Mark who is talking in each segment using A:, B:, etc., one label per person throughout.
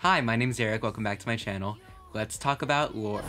A: Hi, my name's Eric, welcome back to my channel. Let's talk about Lorde.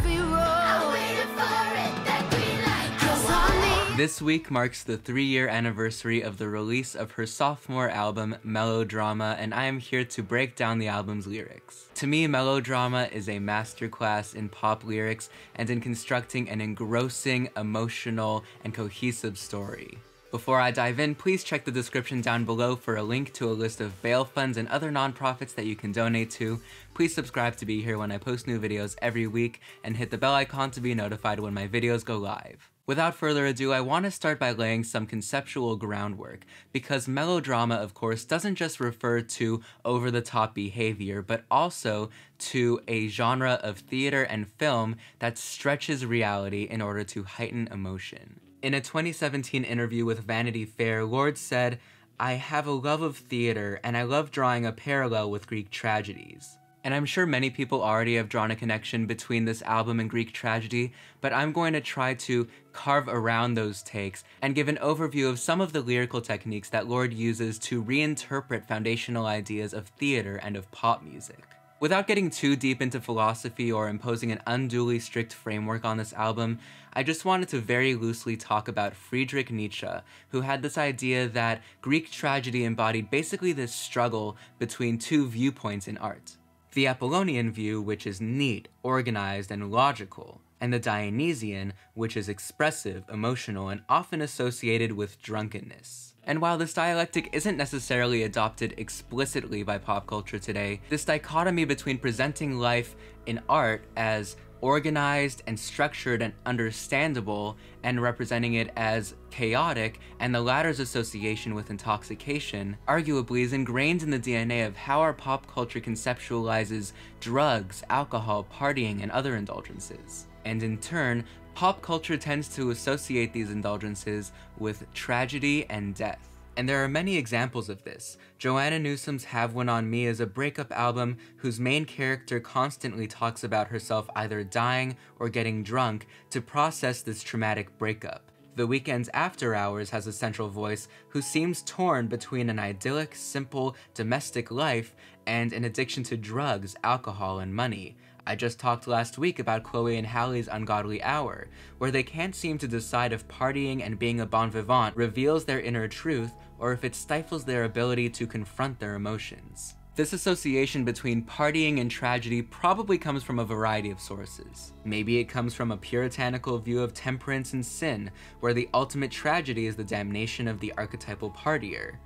A: This week marks the 3-year anniversary of the release of her sophomore album, Melodrama, and I am here to break down the album's lyrics. To me, Melodrama is a masterclass in pop lyrics and in constructing an engrossing, emotional, and cohesive story. Before I dive in, please check the description down below for a link to a list of bail funds and other nonprofits that you can donate to. Please subscribe to be here when I post new videos every week, and hit the bell icon to be notified when my videos go live. Without further ado, I want to start by laying some conceptual groundwork, because melodrama, of course, doesn't just refer to over-the-top behavior, but also to a genre of theater and film that stretches reality in order to heighten emotion. In a 2017 interview with Vanity Fair, Lorde said, "I have a love of theater, and I love drawing a parallel with Greek tragedies." And I'm sure many people already have drawn a connection between this album and Greek tragedy, but I'm going to try to carve around those takes and give an overview of some of the lyrical techniques that Lorde uses to reinterpret foundational ideas of theater and of pop music. Without getting too deep into philosophy or imposing an unduly strict framework on this album, I just wanted to very loosely talk about Friedrich Nietzsche, who had this idea that Greek tragedy embodied basically this struggle between two viewpoints in art. The Apollonian view, which is neat, organized, and logical, and the Dionysian, which is expressive, emotional, and often associated with drunkenness. And while this dialectic isn't necessarily adopted explicitly by pop culture today, this dichotomy between presenting life in art as organized and structured and understandable, and representing it as chaotic, and the latter's association with intoxication, arguably is ingrained in the DNA of how our pop culture conceptualizes drugs, alcohol, partying, and other indulgences. And in turn, pop culture tends to associate these indulgences with tragedy and death. And there are many examples of this. Joanna Newsom's Have One on Me is a breakup album whose main character constantly talks about herself either dying or getting drunk to process this traumatic breakup. The Weeknd's After Hours has a central voice who seems torn between an idyllic, simple, domestic life and an addiction to drugs, alcohol, and money. I just talked last week about Chloe and Halle's Ungodly Hour, where they can't seem to decide if partying and being a bon vivant reveals their inner truth or if it stifles their ability to confront their emotions. This association between partying and tragedy probably comes from a variety of sources. Maybe it comes from a puritanical view of temperance and sin, where the ultimate tragedy is the damnation of the archetypal partier.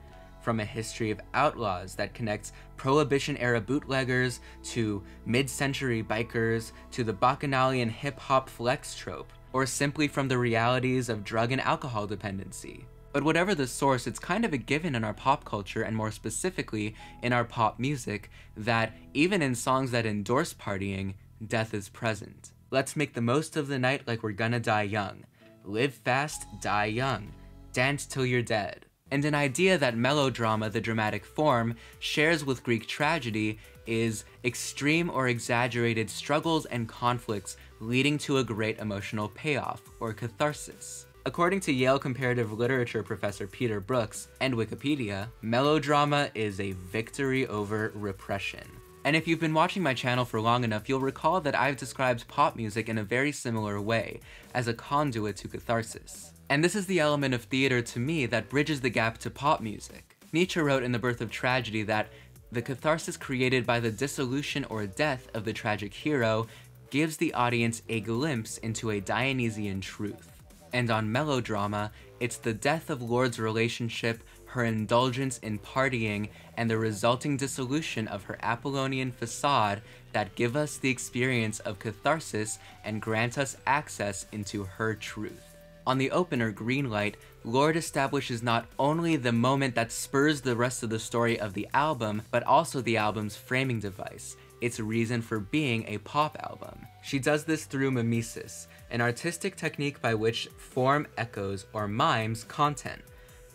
A: From a history of outlaws that connects Prohibition-era bootleggers to mid-century bikers to the bacchanalian hip-hop flex trope, or simply from the realities of drug and alcohol dependency. But whatever the source, it's kind of a given in our pop culture, and more specifically in our pop music, that even in songs that endorse partying, death is present. Let's make the most of the night like we're gonna die young. Live fast, die young. Dance till you're dead. And an idea that melodrama, the dramatic form, shares with Greek tragedy is extreme or exaggerated struggles and conflicts leading to a great emotional payoff, or catharsis. According to Yale comparative literature professor Peter Brooks and Wikipedia, melodrama is a victory over repression. And if you've been watching my channel for long enough, you'll recall that I've described pop music in a very similar way, as a conduit to catharsis. And this is the element of theater to me that bridges the gap to pop music. Nietzsche wrote in The Birth of Tragedy that the catharsis created by the dissolution or death of the tragic hero gives the audience a glimpse into a Dionysian truth. And on melodrama, it's the death of Lorde's relationship, her indulgence in partying, and the resulting dissolution of her Apollonian facade that give us the experience of catharsis and grant us access into her truth. On the opener, Greenlight, Lorde establishes not only the moment that spurs the rest of the story of the album, but also the album's framing device, its reason for being a pop album. She does this through mimesis, an artistic technique by which form echoes or mimes content.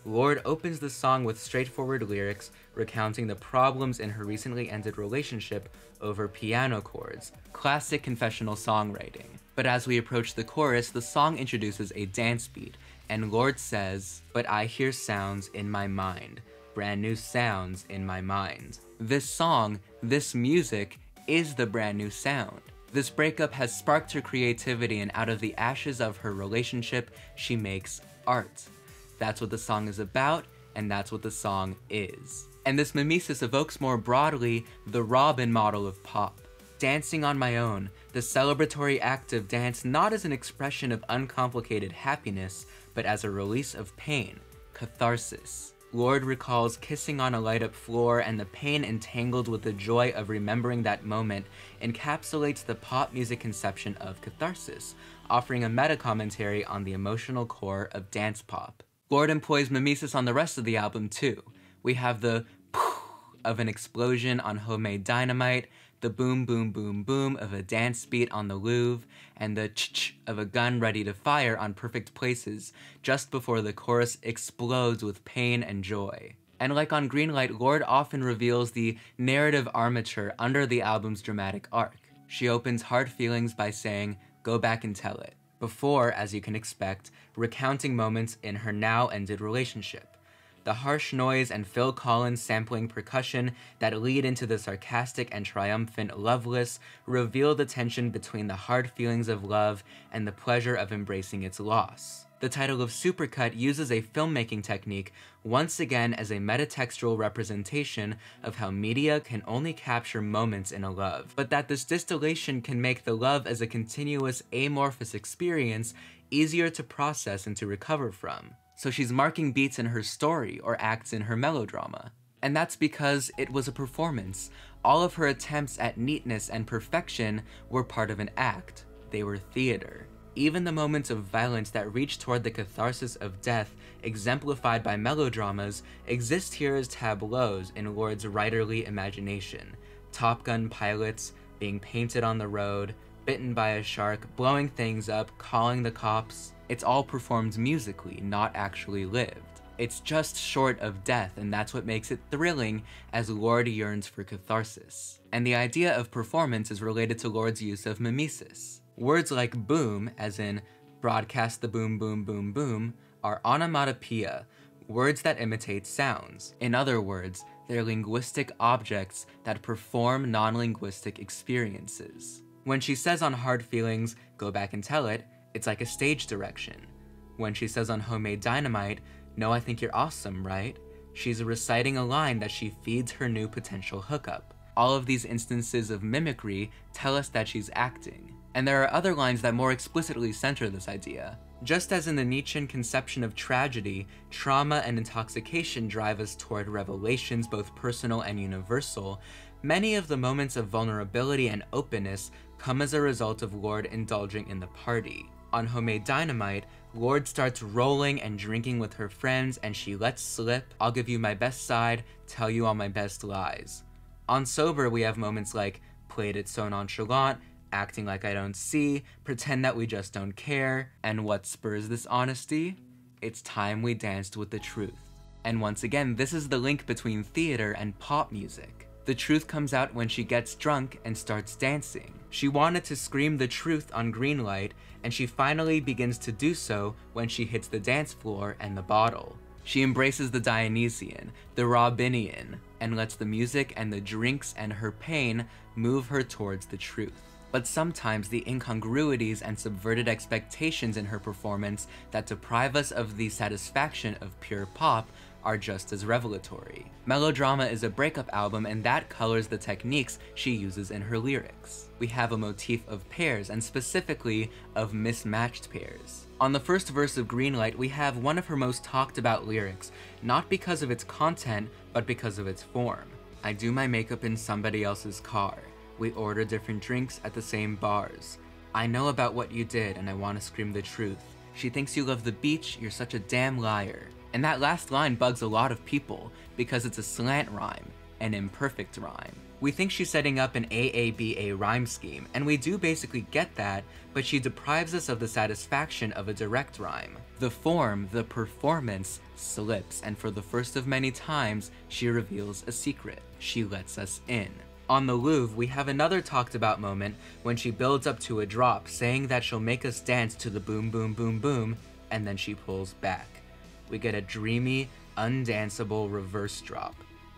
A: Lorde opens the song with straightforward lyrics recounting the problems in her recently ended relationship over piano chords, classic confessional songwriting. But as we approach the chorus, the song introduces a dance beat, and Lorde says, "But I hear sounds in my mind, brand new sounds in my mind." This song, this music, is the brand new sound. This breakup has sparked her creativity, and out of the ashes of her relationship, she makes art. That's what the song is about, and that's what the song is. And this mimesis evokes more broadly the Robyn model of pop. Dancing on my own, the celebratory act of dance not as an expression of uncomplicated happiness, but as a release of pain, catharsis. Lorde recalls kissing on a light-up floor, and the pain entangled with the joy of remembering that moment encapsulates the pop music conception of catharsis, offering a meta-commentary on the emotional core of dance pop. Lorde employs mimesis on the rest of the album too. We have the of an explosion on Homemade Dynamite, the boom boom boom boom of a dance beat on The Louvre, and the ch-ch of a gun ready to fire on Perfect Places, just before the chorus explodes with pain and joy. And like on Greenlight, Lorde often reveals the narrative armature under the album's dramatic arc. She opens Hard Feelings by saying, "Go back and tell it," before, as you can expect, recounting moments in her now-ended relationship. The harsh noise and Phil Collins sampling percussion that lead into the sarcastic and triumphant Loveless reveal the tension between the hard feelings of love and the pleasure of embracing its loss. The title of Supercut uses a filmmaking technique once again as a metatextual representation of how media can only capture moments in a love, but that this distillation can make the love as a continuous amorphous experience easier to process and to recover from. So she's marking beats in her story or acts in her melodrama. And that's because it was a performance. All of her attempts at neatness and perfection were part of an act. They were theater. Even the moments of violence that reach toward the catharsis of death, exemplified by melodramas, exist here as tableaus in Lorde's writerly imagination. Top Gun pilots, being painted on the road, bitten by a shark, blowing things up, calling the cops. It's all performed musically, not actually lived. It's just short of death, and that's what makes it thrilling as Lorde yearns for catharsis. And the idea of performance is related to Lorde's use of mimesis. Words like boom, as in broadcast the boom boom boom boom, are onomatopoeia, words that imitate sounds. In other words, they're linguistic objects that perform non-linguistic experiences. When she says on Hard Feelings, "Go back and tell it," it's like a stage direction. When she says on Homemade Dynamite, "No, I think you're awesome, right?" she's reciting a line that she feeds her new potential hookup. All of these instances of mimicry tell us that she's acting. And there are other lines that more explicitly center this idea. Just as in the Nietzschean conception of tragedy, trauma and intoxication drive us toward revelations both personal and universal, many of the moments of vulnerability and openness come as a result of Lorde indulging in the party. On Homemade Dynamite, Lorde starts rolling and drinking with her friends, and she lets slip, "I'll give you my best side, tell you all my best lies." On Sober, we have moments like, "Played it so nonchalant," "Acting like I don't see," "Pretend that we just don't care," and what spurs this honesty? It's time we danced with the truth. And once again, this is the link between theater and pop music. The truth comes out when she gets drunk and starts dancing. She wanted to scream the truth on Greenlight, and she finally begins to do so when she hits the dance floor and the bottle. She embraces the Dionysian, the Robinian, and lets the music and the drinks and her pain move her towards the truth. But sometimes the incongruities and subverted expectations in her performance that deprive us of the satisfaction of pure pop are just as revelatory. Melodrama is a breakup album, and that colors the techniques she uses in her lyrics. We have a motif of pairs, and specifically of mismatched pairs. On the first verse of Greenlight, we have one of her most talked about lyrics, not because of its content, but because of its form. "I do my makeup in somebody else's car. We order different drinks at the same bars. I know about what you did, and I want to scream the truth. She thinks you love the beach, you're such a damn liar." And that last line bugs a lot of people because it's a slant rhyme, an imperfect rhyme. We think she's setting up an AABA rhyme scheme, and we do basically get that, but she deprives us of the satisfaction of a direct rhyme. The form, the performance, slips, and for the first of many times, she reveals a secret. She lets us in. On The Louvre, we have another talked about moment when she builds up to a drop, saying that she'll make us dance to the boom boom boom boom, and then she pulls back. We get a dreamy, undanceable reverse drop.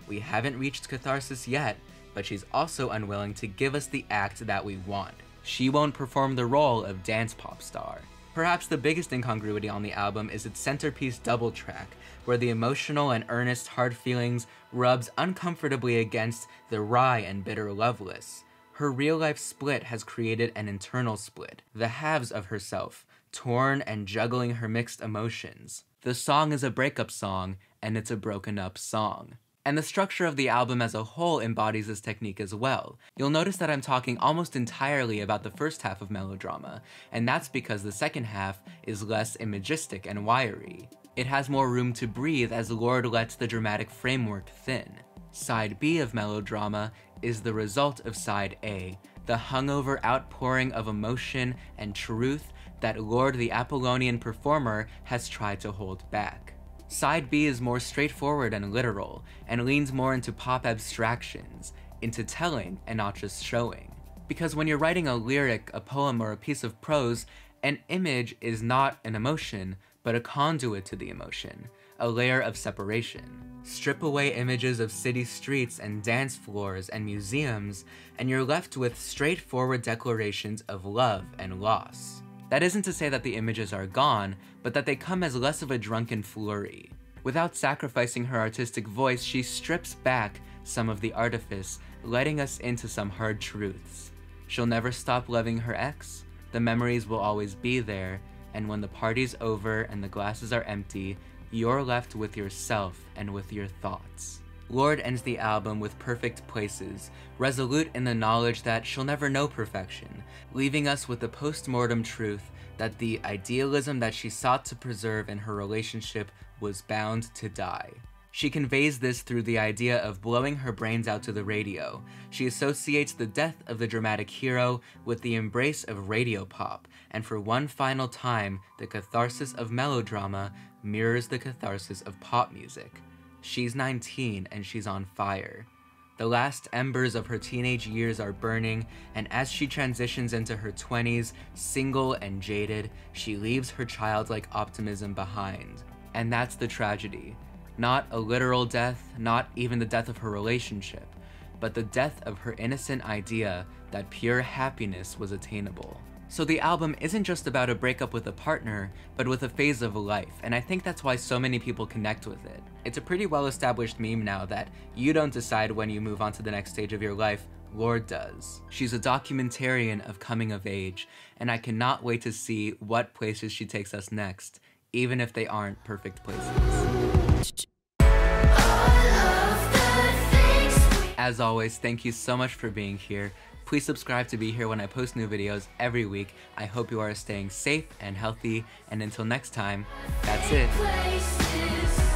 A: We haven't reached catharsis yet, but she's also unwilling to give us the act that we want. She won't perform the role of dance pop star. Perhaps the biggest incongruity on the album is its centerpiece double track, where the emotional and earnest hard feelings rubs uncomfortably against the wry and bitter Loveless. Her real-life split has created an internal split, the halves of herself, torn and juggling her mixed emotions. The song is a breakup song, and it's a broken-up song. And the structure of the album as a whole embodies this technique as well. You'll notice that I'm talking almost entirely about the first half of Melodrama, and that's because the second half is less imagistic and wiry. It has more room to breathe as Lorde lets the dramatic framework thin. Side B of Melodrama is the result of Side A, the hungover outpouring of emotion and truth that Lorde the Apollonian performer has tried to hold back. Side B is more straightforward and literal, and leans more into pop abstractions, into telling and not just showing. Because when you're writing a lyric, a poem, or a piece of prose, an image is not an emotion, but a conduit to the emotion, a layer of separation. Strip away images of city streets and dance floors and museums, and you're left with straightforward declarations of love and loss. That isn't to say that the images are gone, but that they come as less of a drunken flurry. Without sacrificing her artistic voice, she strips back some of the artifice, letting us into some hard truths. She'll never stop loving her ex, the memories will always be there, and when the party's over and the glasses are empty, you're left with yourself and with your thoughts. Lorde ends the album with Perfect Places, resolute in the knowledge that she'll never know perfection, leaving us with the post-mortem truth that the idealism that she sought to preserve in her relationship was bound to die. She conveys this through the idea of blowing her brains out to the radio. She associates the death of the dramatic hero with the embrace of radio pop, and for one final time, the catharsis of Melodrama mirrors the catharsis of pop music. She's 19 and she's on fire. The last embers of her teenage years are burning, and as she transitions into her 20s, single and jaded, she leaves her childlike optimism behind. And that's the tragedy. Not a literal death, not even the death of her relationship, but the death of her innocent idea that pure happiness was attainable. So the album isn't just about a breakup with a partner, but with a phase of life, and I think that's why so many people connect with it. It's a pretty well-established meme now that you don't decide when you move on to the next stage of your life, Lorde does. She's a documentarian of coming of age, and I cannot wait to see what places she takes us next, even if they aren't perfect places. As always, thank you so much for being here. Please subscribe to be here when I post new videos every week. I hope you are staying safe and healthy, and until next time, that's it.